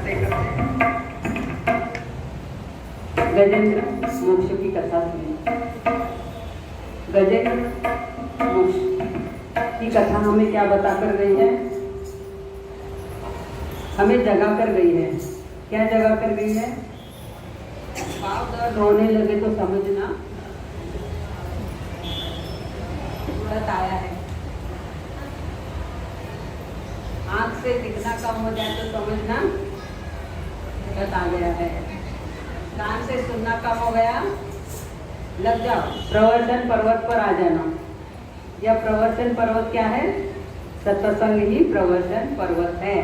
करते करते गजेंद्र मोक्ष की कथा सुनी। गजेंद्र मोक्ष की कथा हमें क्या बता कर गई है? हमें जगा कर गई है। क्या जगा कर गई है? पाँव दर्द होने लगे तो समझना व्रत आया है। आंख से दिखना कम हो जाए तो समझना व्रत आ गया है। कान से सुनना कम हो गया, लग जाओ प्रवर्तन पर्वत पर आ जाना। यह प्रवर्तन पर्वत क्या है? सत्संग ही प्रवर्तन पर्वत है।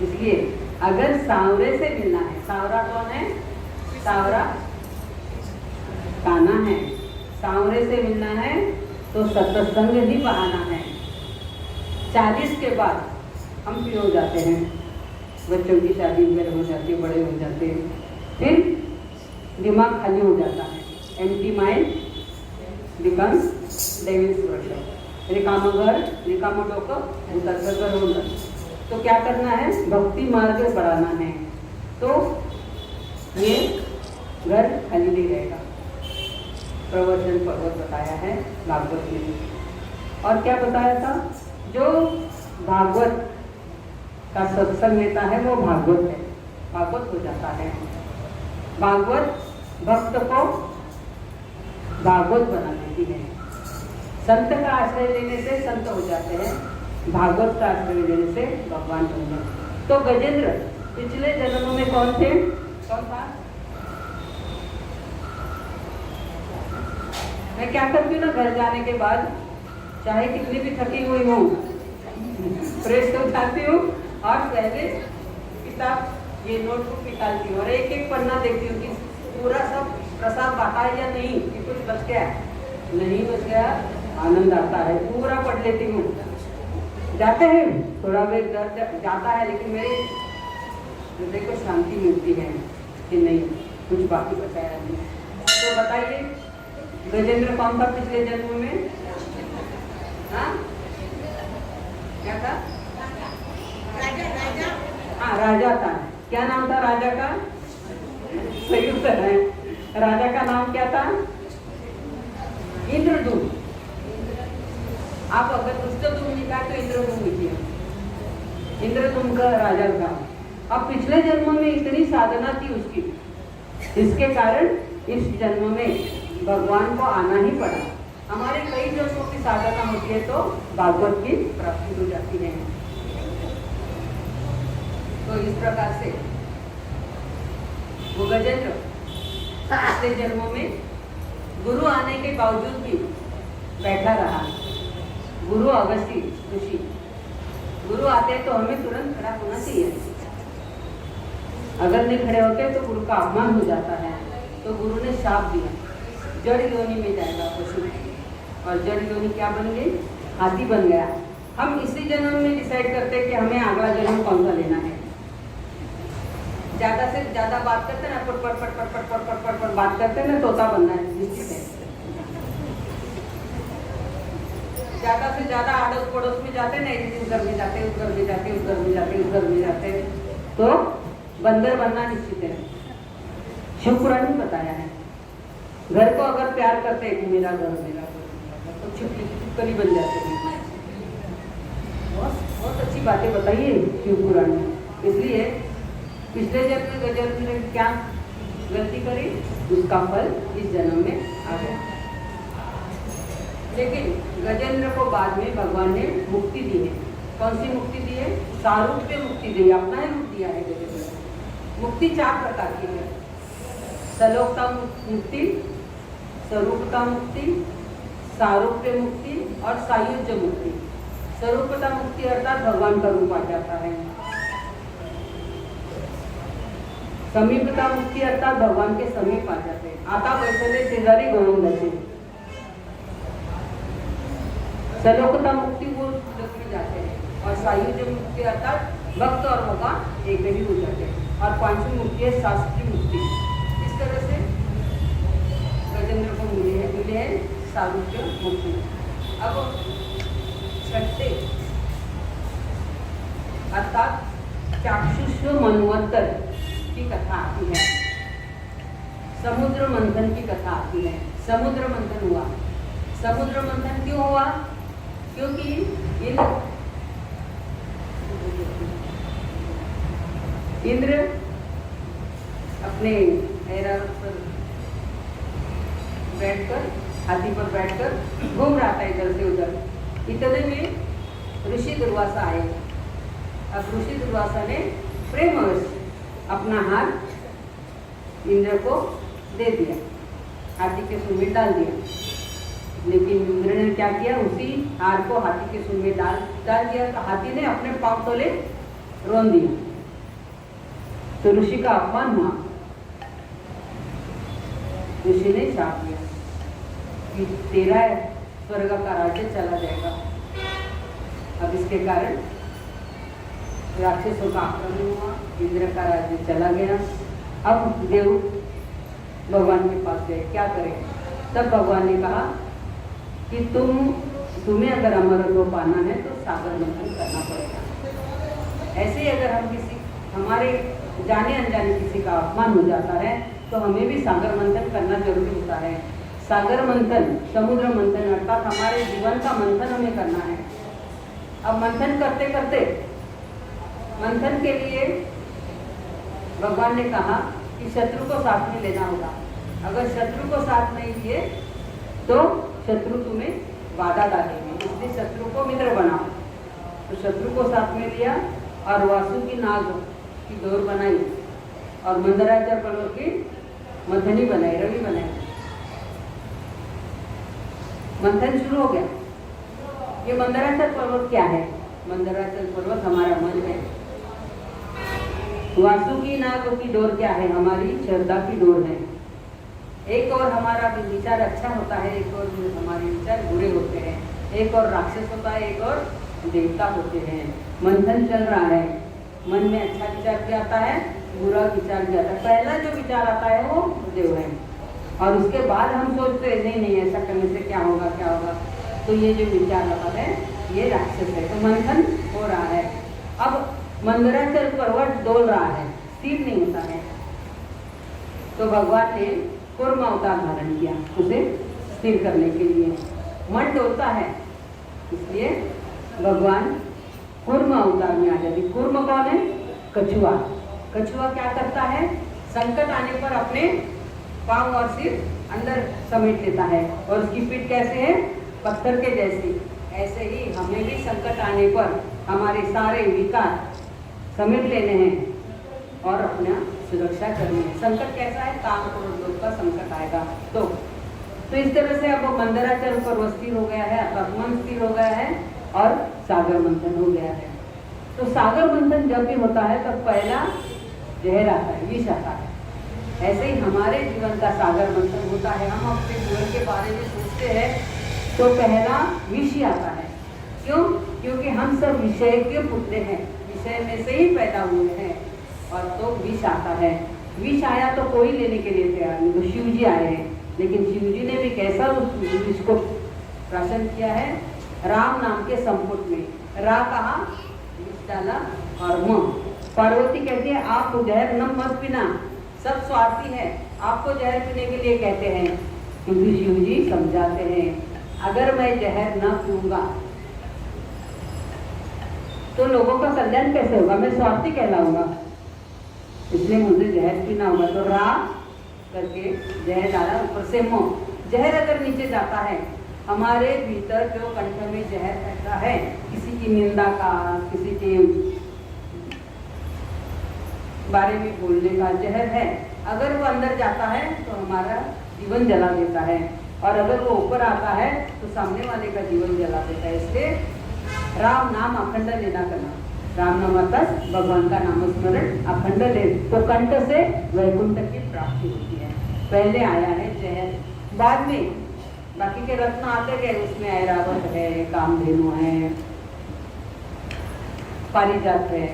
इसलिए अगर सांवरे से मिलना है, सांवरा कौन है? सांवरा काना है। सांवरे से मिलना है तो सत्संग ही बहाना है। 40 के बाद हम फ्री हो जाते हैं, बच्चों की शादी वगैरह हो जाती है, बड़े हो जाते हैं, फिर दिमाग खाली हो जाता है। Empty mind becomes devils workshop. रिकामं घर, रिकामं डोकं, भूताचं घर होणार। तो क्या करना है? भक्ति मार्ग बढ़ाना है, तो ये घर खाली नहीं रहेगा। प्रवचन पर्वत बताया है भागवत में। और क्या बताया था? जो भागवत का सत्संग लेता है वो भागवत है, भागवत हो जाता है। भागवत भक्त को भागवत बना देती है। संत का आश्रय लेने से संत हो जाते हैं, भागवत का आश्रय लेने से भगवान बन जाते। तो गजेंद्र पिछले जन्मों में कौन थे? कौन था? मैं क्या करती हूँ ना, घर जाने के बाद चाहे कितनी भी थकी हुई हूँ, फ्रेश हो जाती हूँ और पहले किताब ये नोटबुक निकालती हूँ और एक एक पन्ना देखती हूँ कि पूरा सब प्रसाद बांटा है या नहीं, कि कुछ बच गया, नहीं बच गया, आनंद आता है, पूरा पढ़ लेती हूँ। जाते हैं थोड़ा वेट दर्द जाता है, लेकिन मेरे हृदय को शांति मिलती है कि नहीं कुछ बाकी बचाया नहीं। तो बताइए गजेंद्र कौन था पिछले जन्म में? हाँ क्या था? राजा। हाँ राजा था। क्या नाम था राजा का? सही उत्तर है। राजा का नाम क्या था? इंद्रदूम। आप अगर दुष्टदूम लिखा तो इंद्रदूम लिखिए। इंद्रदूम का राजा था। अब पिछले जन्म में इतनी साधना थी उसकी, इसके कारण इस जन्म में भगवान को आना ही पड़ा। हमारे कई जन्मों की साधना होती है तो भागवत की प्राप्ति हो जाती है। तो इस प्रकार से वो गजेंद्र पिछले जन्मों में गुरु आने के बावजूद भी बैठा रहा। गुरु अवश्य ऋषि, गुरु आते तो हमें तुरंत खड़ा होना चाहिए। अगर नहीं खड़े होते तो गुरु का अपमान हो जाता है। तो गुरु ने शाप दिया, जड़ योनि में जाएगा पशु, और जड़ योनि क्या बन गई? हाथी बन गया। हम इसी जन्म में डिसाइड करते हैं कि हमें अगला जन्म कौन सा लेना है। ज्यादा से ज्यादा बात करते हैं ना, पट पट पट पट पट पट पट पट पट बात करते हैं ना, तोता बनना है निश्चित है। ज्यादा से ज्यादा आड़ोस पड़ोस में जाते हैं ना, इस घर में जाते, उस घर में जाते, उस घर में जाते, उस घर में जाते, तो बंदर बनना निश्चित है। शिव पुराण में बताया है। घर को अगर प्यार करते हैं कि मेरा घर मेरा घर, तो छिपकली बन जाते हैं। बहुत अच्छी बातें बताइए शिव पुराण में। इसलिए पिछले जन्म में गजेंद्र ने क्या गलती करी, उसका फल इस जन्म में आ गया। लेकिन गजेंद्र को बाद में भगवान ने मुक्ति दी है। कौन सी मुक्ति दी है? सारूप्य मुक्ति दी, अपना ही रूप दिया है गजेंद्र। मुक्ति 4 प्रकार की है। सलोकता मुक्ति, स्वरूपता मुक्ति, सारूप्य मुक्ति और सायुज्य मुक्ति। स्वरूपता मुक्ति अर्थात भगवान का रूप आ जाता है। समीपता मुक्ति अर्थात भगवान के समीप आ जाते हैं। आता बैठले शेजारी गोविंदाचे। सलोकता मुक्ति वो में जाते हैं, और सायुज्य मुक्ति अर्थात भक्त और भगवान एक ही हो जाते हैं। और 5वीं मुक्ति है शास्त्रीय मुक्ति। इस तरह से गजेंद्र को मिले है सारूप्य मुक्ति। अब छठे अर्थात चाक्षुष मनवंतर की कथा आती है, समुद्र मंथन की कथा आती है। समुद्र मंथन हुआ। समुद्र मंथन क्यों हुआ? क्योंकि इंद्र अपने ऐरावत पर बैठकर, हाथी पर बैठकर घूम रहा था इधर से उधर। इतने में ऋषि दुर्वासा आए। अब ऋषि दुर्वासा ने प्रेमवश अपना हाथ इंद्र को दे दिया, हाथी के सूंड में डाल दिया। लेकिन इंद्र ने क्या किया? उसी हार को हाथी के सूंड में डाल दिया तो हाथी ने अपने पांव तले रोन दिया। तो ऋषि का अपमान हुआ। ऋषि ने शाप दिया कि तेरा स्वर्ग का राज्य चला जाएगा। अब इसके कारण राक्षसों का आक्रमण हुआ, इंद्र का राज्य चला गया। अब देव भगवान के पास गए, क्या करें? तब भगवान ने कहा कि तुम्हें अगर अमरत्व पाना है तो सागर मंथन करना पड़ेगा। ऐसे ही अगर हम हमारे जाने अनजाने किसी का अपमान हो जाता है तो हमें भी सागर मंथन करना जरूरी होता है। सागर मंथन, समुद्र मंथन अर्थात हमारे जीवन का मंथन हमें करना है। अब मंथन करते करते मंथन के लिए भगवान ने कहा कि शत्रु को साथ में लेना होगा। अगर शत्रु को साथ नहीं लिए तो शत्रु तुम्हें बाधा डालेंगे, इसलिए शत्रु को मित्र बनाओ। तो शत्रु को साथ में लिया और वासु की नाग की डोर बनाई और मंदराचल पर्वत की मंथनी बनाई, रवि बनाई। मंथन शुरू हो गया। ये मंदराचल पर्वत क्या है? मंदराचल पर्वत हमारा मन है। वासु की नाग की डोर क्या है? हमारी श्रद्धा की डोर है। एक और हमारा विचार अच्छा होता है, एक और हमारे विचार बुरे होते हैं। एक और राक्षस होता है, एक और देवता होते हैं। मंथन चल रहा है, मन में अच्छा विचार भी आता है, बुरा विचार भी आता है। पहला जो विचार आता है वो देव है और उसके बाद हम सोचते हैं नहीं ऐसा करने से क्या होगा क्या होगा। तो ये जो विचार आता है ये राक्षस है। तो मंथन हो रहा है। अब मंदराचल पर्वत डोल रहा है, स्थिर नहीं होता है। तो भगवान ने कूर्म अवतार धारण किया उसे स्थिर करने के लिए। मन डोलता है इसलिए भगवान कूर्म अवतार में आ जाती। कूर्म कौन है? कछुआ। कछुआ क्या करता है? संकट आने पर अपने पांव और सिर अंदर समेट लेता है और उसकी पीठ कैसे है? पत्थर के जैसी। ऐसे ही हमें भी संकट आने पर हमारे सारे विकार समेट लेने हैं और अपना सुरक्षा करनी है। संकट कैसा है? काम क्रोध का संकट आएगा तो इस तरह से अब मंदराचल पर स्थिर हो गया है, अर्थात मन स्थिर हो गया है और सागर मंथन हो गया है। तो सागर मंथन जब भी होता है तब पहला जहर आता है, विष आता है। ऐसे ही हमारे जीवन का सागर मंथन होता है। हम अपने जीवन के बारे में सोचते हैं तो पहला विष ही आता है। क्यों? क्योंकि हम सब विषय के पुतले हैं, विषय में से ही पैदा हुए हैं और तो विष आता है। विष आया तो कोई लेने के लिए तैयार नहीं। तो शिव जी आए हैं, लेकिन शिव जी ने भी कैसा उस विष को प्राशन किया है? राम नाम के संपुट में। रा कहा, विष डाला और म। पार्वती कहती है आप जहर न मत पीना, सब स्वार्थी है, आपको जहर पीने के लिए कहते हैं। क्योंकि शिव जी समझाते हैं अगर मैं जहर न पीऊंगा तो लोगों का कल्याण कैसे होगा? मैं स्वार्थी कहलाऊंगा, इसलिए मुझे जहर पीना होगा। तो रा करके जहर डाला, ऊपर से मोह। जहर अगर नीचे जाता है, हमारे भीतर जो कंठ में जहर रहता है, किसी की निंदा का, किसी के बारे में बोलने का जहर है, अगर वो अंदर जाता है तो हमारा जीवन जला देता है और अगर वो ऊपर आता है तो सामने वाले का जीवन जला देता है। इसलिए राम नाम अखंड लेना करना। राम नाम अर्थात भगवान का नाम स्मरण अखंड ले तो कंठ से वैकुंठ की प्राप्ति होती है। पहले आया है जहर, बाद में बाकी के रत्न आते गए। उसमें ऐरावत है, कामधेनु है, पारिजात है,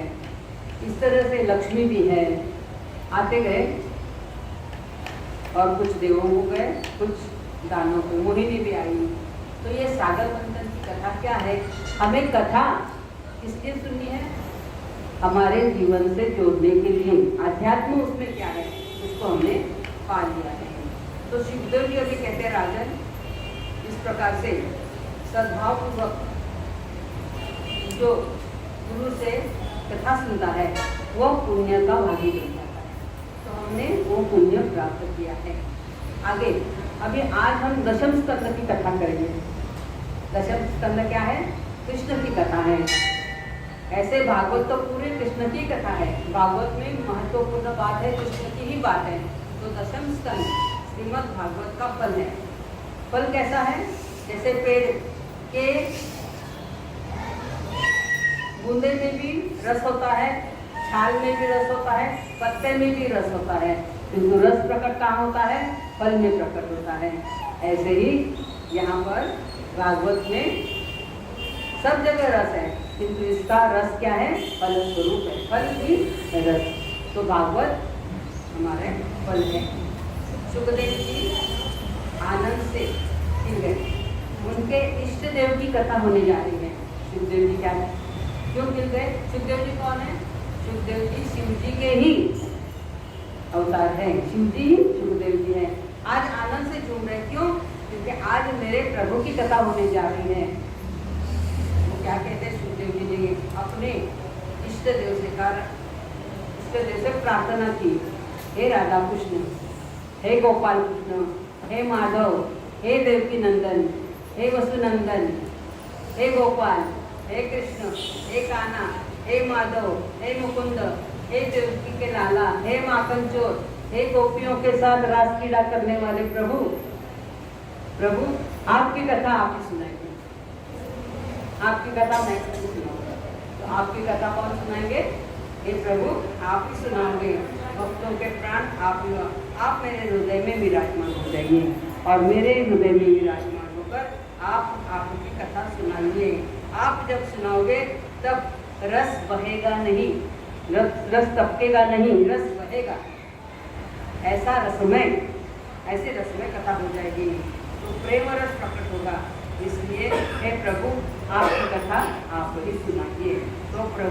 इस तरह से लक्ष्मी भी है, आते गए और कुछ देवों को गए, कुछ दानों को, मोहिनी भी आई। तो ये सागर मंथन की कथा क्या है? हमें कथा किसने सुननी है? हमारे जीवन से जोड़ने के लिए। अध्यात्म उसमें क्या है, उसको हमने पा लिया है। तो शिवदेव जी अभी कहते हैं, राजन इस प्रकार से सद्भावपूर्वक जो गुरु से कथा सुनता है वह पुण्य का भागी बन जाता है। तो हमने वो पुण्य प्राप्त किया है। आगे अभी आज हम दशम स्कंद की कथा करेंगे। दशम स्कंद क्या है, कृष्ण की कथा है। ऐसे भागवत तो पूरे कृष्ण की कथा है, भागवत में महत्वपूर्ण बात है, कृष्ण की ही बात है। तो दशम स्कंद श्रीमद् भागवत का फल है। फल कैसा है, जैसे पेड़ के बूंदे में भी रस होता है, छाल में भी रस होता है, पत्ते में भी रस होता है, किंतु रस प्रकट कहाँ होता है, फल में प्रकट होता है। ऐसे ही यहाँ पर भागवत में सब जगह रस है, किंतु इसका रस क्या है, फल स्वरूप है, फल की रस। तो भागवत हमारे फल है। सुखदेव जी आनंद से खिल गए, उनके इष्ट देव की कथा होने जा रही है। सुखदेव जी क्या है, क्यों खिल गए? सुखदेव जी कौन है? सुखदेव जी शिव जी के ही अवतार है, शिव जी सुखदेव जी है। आज आनंद से झूम रहे, क्यों? क्योंकि आज मेरे प्रभु की कथा होने जा रही है। वो क्या कहते हैं, सुखदेव जी ने अपने इष्ट देव से प्रार्थना की, हे राधा कृष्ण, हे गोपाल कृष्ण, हे माधव, हे देवकी नंदन, हे वसुनंदन, हे गोपाल, हे कृष्ण, हे कान्हा, हे माधव, हे मुकुंद, हे देवकी के लाला, हे माखन चोर, हे गोपियों के साथ रास क्रीड़ा करने वाले प्रभु, प्रभु आपकी कथा आप ही सुनाएंगे। आपकी कथा मैं सुनाऊंगा, तो आपकी कथा कौन सुनाएंगे? हे प्रभु आप ही सुनाओगे। भक्तों के प्राण आप मेरे हृदय में विराजमान हो जाइए और मेरे हृदय में विराजमान होकर आप आपकी कथा सुनाइए। आप जब सुनाओगे तब रस बहेगा नहीं, रस टपकेगा नहीं, रस बहेगा। ऐसा रसमय, ऐसे रसमय कथा हो जाएगी, तो प्रेम रस प्रकट होगा। इसलिए हे प्रभु आपकी कथा आप ही सुनाइए। तो प्रभु